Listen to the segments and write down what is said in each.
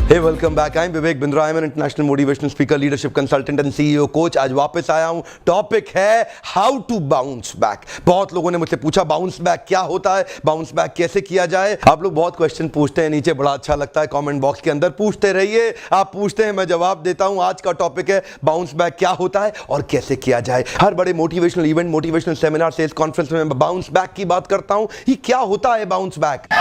Hey, welcome back. I'm Vivek Bindra. I'm an international motivational speaker, leadership consultant and CEO coach. आज वापस आया हूं. Topic है how to bounce back. बहुत लोगों ने मुझसे पूछा bounce back क्या होता है, bounce back कैसे किया जाए. आप लोग बहुत क्वेश्चन पूछते हैं नीचे, बड़ा अच्छा लगता है. कमेंट बॉक्स के अंदर पूछते रहिए. आप पूछते हैं, मैं जवाब देता हूं. आज का टॉपिक है bounce back क्या होता है और कैसे किया जाए. हर बड़े motivational event, motivational seminar, sales conference में मैं bounce back की बात करता हूं. ये क्या होता है bounce back?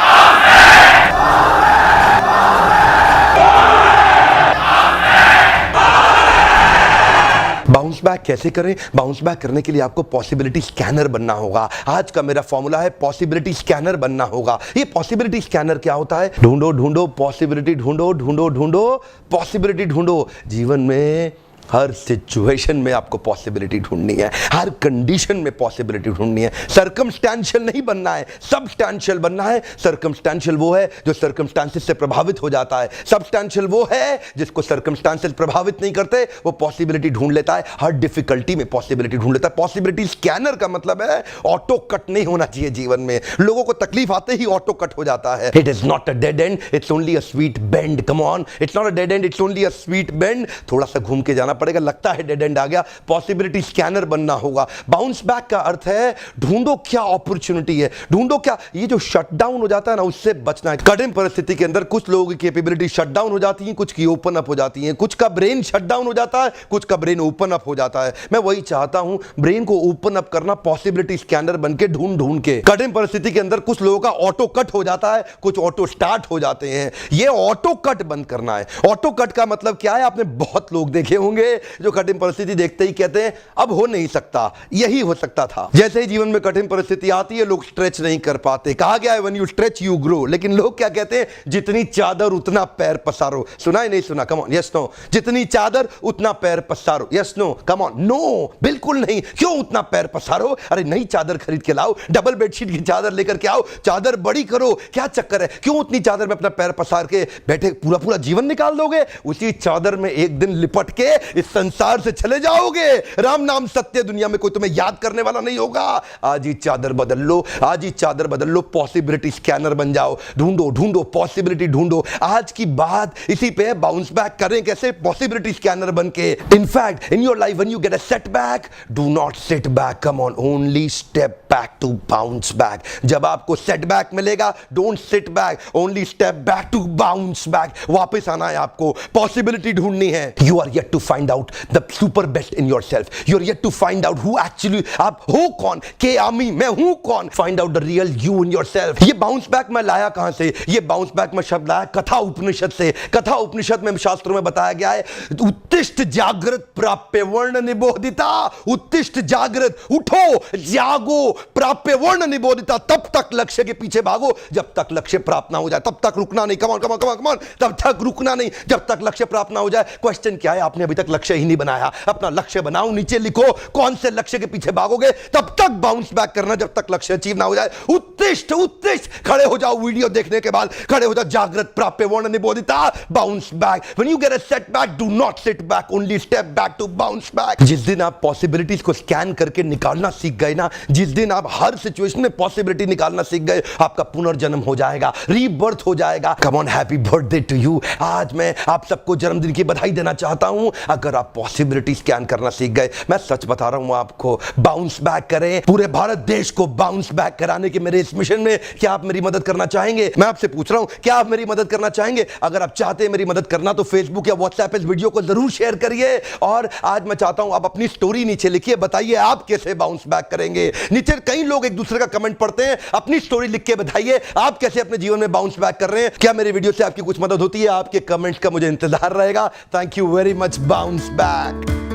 बाउंस बैक कैसे करें? बाउंस बैक करने के लिए आपको पॉसिबिलिटी स्कैनर बनना होगा. आज का मेरा फॉर्मूला है पॉसिबिलिटी स्कैनर बनना होगा. ये पॉसिबिलिटी स्कैनर क्या होता है? ढूंढो ढूंढो पॉसिबिलिटी, ढूंढो ढूंढो ढूंढो पॉसिबिलिटी, ढूंढो. जीवन में हर सिचुएशन में आपको पॉसिबिलिटी ढूंढनी है, हर कंडीशन में पॉसिबिलिटी ढूंढनी है. सर्कमस्टेंशियल नहीं बनना है, सब्सटेंशियल बनना है. सर्कमस्टेंशियल वो है जो सर्कमस्टेंसेस से प्रभावित हो जाता है. सब्सटेंशियल वो है जिसको सर्कमस्टेंसेस प्रभावित नहीं करते, वो पॉसिबिलिटी ढूंढ लेता है. हर डिफिकल्टी में पॉसिबिलिटी ढूंढ लेता है. पॉसिबिलिटी स्कैनर का मतलब है ऑटो कट नहीं होना चाहिए जीवन में. लोगों को तकलीफ आते ही ऑटो कट हो जाता है. It is not a dead and, it's only a sweet bend. Come on, it's not a dead and, it's only a sweet bend. थोड़ा सा घूम के जाना पड़ेगा, लगता है डेड एंड आ गया. पॉसिबिलिटी स्कैनर बनना होगा. बाउंस बैक का अर्थ है ढूंढो क्या अपॉर्चुनिटी है, ढूंढो क्या. ये जो शटडाउन हो जाता है ना, उससे बचना है. कठिन परिस्थिति के अंदर कुछ लोगों की कैपेबिलिटी शटडाउन हो जाती है, कुछ की ओपन अप हो जाती है. कुछ का ब्रेन शटडाउन हो जाता है, कुछ का ब्रेन ओपन अप हो जाता है. मैं वही चाहता हूं, ब्रेन को ओपन अप करना पॉसिबिलिटी स्कैनर बनके ढूंढ ढूंढ के. कठिन परिस्थिति के अंदर कुछ लोगों का ऑटो कट हो जाता है, कुछ ऑटो स्टार्ट हो जाते हैं. ये ऑटो कट बंद करना है. ऑटो कट का मतलब क्या है? आपने बहुत लोग देखे होंगे जो कठिन परिस्थिति देखते ही कहते हैं अब हो नहीं सकता, यही हो सकता था. जैसे ही जीवन में कठिन परिस्थिति आती है, लोग स्ट्रेच नहीं कर पाते. कहा गया है when you stretch you grow. लेकिन लोग क्या कहते हैं? जितनी चादर उतना पैर पसारो. सुना ही नहीं सुना? Come on, yes no. जितनी चादर उतना पैर पसारो. Yes no? Come on. No, बिल्कुल नहीं. क्यों उतना पैर पसारो? अरे नई चादर खरीद के लाओ, डबल बेडशीट की चादर लेकर के आओ, चादर बड़ी करो. क्या चक्कर है? क्यों उतनी चादर में अपना पैर पसार के बैठे पूरा पूरा जीवन निकाल दोगे? उसी चादर में एक दिन लिपट के इस संसार से चले जाओगे. राम नाम सत्य, दुनिया में कोई तुम्हें याद करने वाला नहीं होगा. आज ही चादर बदल लो, आज ही चादर बदल लो. पॉसिबिलिटी स्कैनर बन जाओ. ढूंढो ढूंढो पॉसिबिलिटी ढूंढो. आज की बात इसी पे है. बाउंस बैक करें कैसे? पॉसिबिलिटी स्कैनर बन के. In fact in your life when you get a setback, do not sit back. Come on, only step back to bounce back. जब आपको सेटबैक मिलेगा, don't sit back, only step back to bounce back. वापस आना है आपको, possibility ढूंढनी है. You are yet to find out the super best in yourself. You're yet to find out who actually आप हो कौन. के आमी, मैं हूं कौन. Find out the real you in yourself. ये बाउंस बैक मैं लाया कहां से? ये बाउंस बैक मैं शब्द लाया कथा उपनिषद से. कथा उपनिषद में शास्त्रों में बताया गया है, उत्तिष्ठ जागृत प्राप्य वर्ण निबोधिता. उत्तिष्ठ जागृत, उठो जागो, प्राप्य वर्ण निबोधिता. तब तक लक्ष्य के पीछे भागो जब तक लक्ष्य प्राप्त ना हो जाए. तब तक रुकना नहीं. कमान कमान कमान कमान, तब तक रुकना नहीं जब तक लक्ष्य प्राप्त ना हो जाए. क्वेश्चन क्या है? आपने अभी तक लक्ष्य ही नहीं बनाया. अपना लक्ष्य बनाओ, नीचे लिखो कौन से लक्ष्य के पीछे भागोगे. तब तक बाउंस बैक करना जब तक लक्ष्य अचीव ना हो जाए. उत्तिष्ठ उत्तिष्ठ, खड़े हो जाओ. वीडियो देखने के बाद खड़े हो जाओ. जागृत प्राप्य वर्ण निबोधिता, bounce back. When you get a setback, do not sit back, only step back to bounce back. जिस दिन आप पॉसिबिलिटीज को स्कैन करके निकालना सीख गए ना, जिस दिन आप हर सिचुएशन में पॉसिबिलिटी निकालना सीख गए, आपका पुनर्जन्म हो जाएगा, रीबर्थ हो जाएगा. Come on, happy birthday to you. आज मैं आप सबको जन्मदिन की बधाई देना चाहता हूं. अगर आप पॉसिबिलिटी स्कैन करना सीख गए, मैं सच बता रहा हूं आपको, बाउंस बैक करें. पूरे भारत देश को बाउंस बैक कराने के मेरे इस मिशन में क्या आप मेरी मदद करना चाहेंगे? मैं आपसे पूछ रहा हूं, क्या आप मेरी मदद करना चाहेंगे? अगर आप चाहते हैं मेरी मदद करना तो फेसबुक या व्हाट्सएप इस वीडियो को जरूर शेयर करिए. और आज मैं चाहता हूं आप अपनी स्टोरी नीचे लिखिए, बताइए आप कैसे बाउंस बैक करेंगे. नीचे कई लोग एक दूसरे का कमेंट पढ़ते हैं, अपनी स्टोरी लिख के बताइए आप कैसे अपने जीवन में बाउंस बैक कर रहे हैं. क्या मेरे वीडियो से आपकी कुछ मदद होती है? आपके कमेंट्स का मुझे इंतजार रहेगा. Thank you very much. Bounce back.